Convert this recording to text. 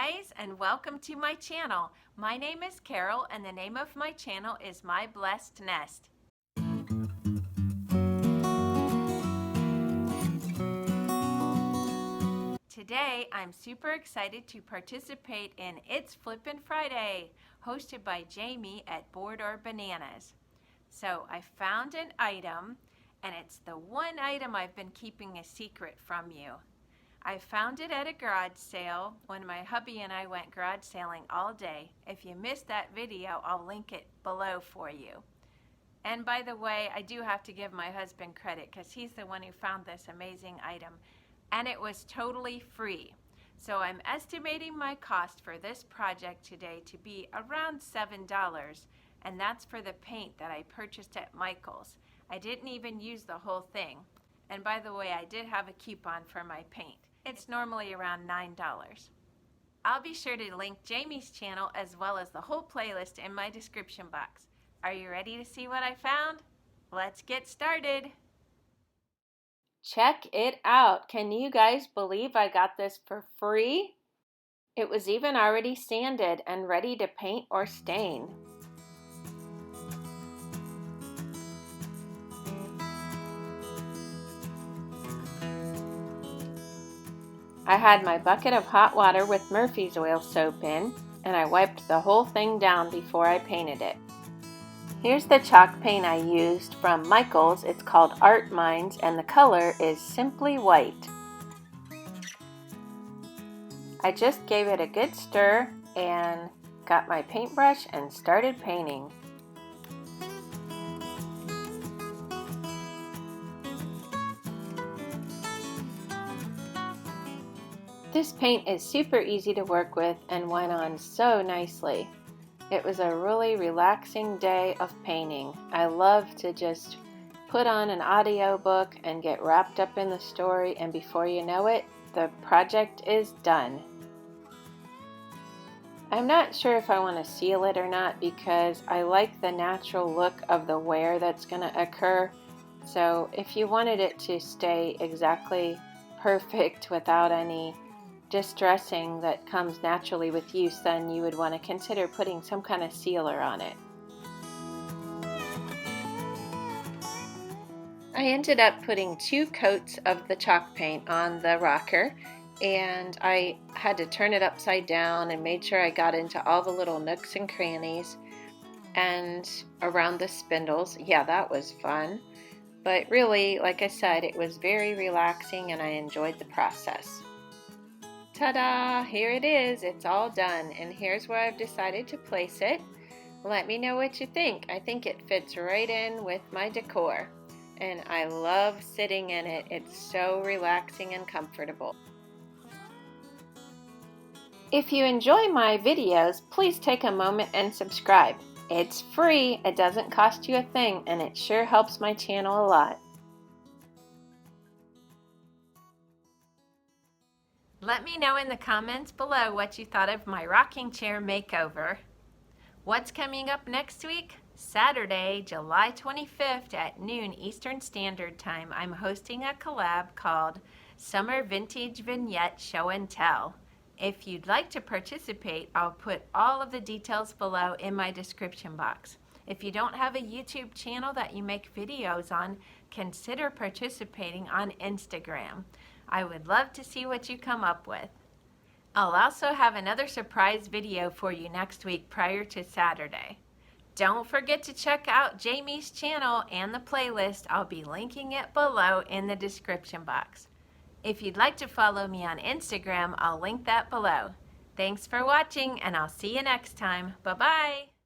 guys, and welcome to my channel. My name is Carol and the name of my channel is My Blessed Nest. Today I'm super excited to participate in It's Flippin' Friday, hosted by Jamie at Board or Bananas. So I found an item, and it's the one item I've been keeping a secret from you. I found it at a garage sale when my hubby and I went garage sailing all day. If you missed that video, I'll link it below for you. And by the way, I do have to give my husband credit because he's the one who found this amazing item. And it was totally free. So I'm estimating my cost for this project today to be around $7. And that's for the paint that I purchased at Michael's. I didn't even use the whole thing. And by the way, I did have a coupon for my paint. It's normally around $9. I'll be sure to link Jamie's channel as well as the whole playlist in my description box. Are you ready to see what I found? Let's get started. Check it out. Can you guys believe I got this for free? It was even already sanded and ready to paint or stain. I had my bucket of hot water with Murphy's oil soap in, and I wiped the whole thing down before I painted it. Here's the chalk paint I used from Michael's. It's called Art Minds, and the color is Simply White. I just gave it a good stir and got my paintbrush and started painting. This paint is super easy to work with and went on so nicely. It was a really relaxing day of painting. I love to just put on an audiobook and get wrapped up in the story, and before you know it, the project is done. I'm not sure if I want to seal it or not because I like the natural look of the wear that's going to occur. So if you wanted it to stay exactly perfect without any distressing that comes naturally with use, then you would want to consider putting some kind of sealer on it. I ended up putting 2 coats of the chalk paint on the rocker, and I had to turn it upside down and made sure I got into all the little nooks and crannies and around the spindles. Yeah, that was fun. But really, like I said, it was very relaxing and I enjoyed the process. Ta-da! Here it is. It's all done, and here's where I've decided to place it. Let me know what you think. I think it fits right in with my decor, and I love sitting in it. It's so relaxing and comfortable. If you enjoy my videos, please take a moment and subscribe. It's free, it doesn't cost you a thing, and it sure helps my channel a lot. Let me know in the comments below what you thought of my rocking chair makeover. What's coming up next week? Saturday, July 25th at noon Eastern Standard Time, I'm hosting a collab called Summer Vintage Vignette Show and Tell. If you'd like to participate, I'll put all of the details below in my description box. If you don't have a YouTube channel that you make videos on, consider participating on Instagram. I would love to see what you come up with. I'll also have another surprise video for you next week prior to Saturday. Don't forget to check out Jamie's channel and the playlist. I'll be linking it below in the description box. If you'd like to follow me on Instagram, I'll link that below. Thanks for watching, and I'll see you next time. Bye-bye.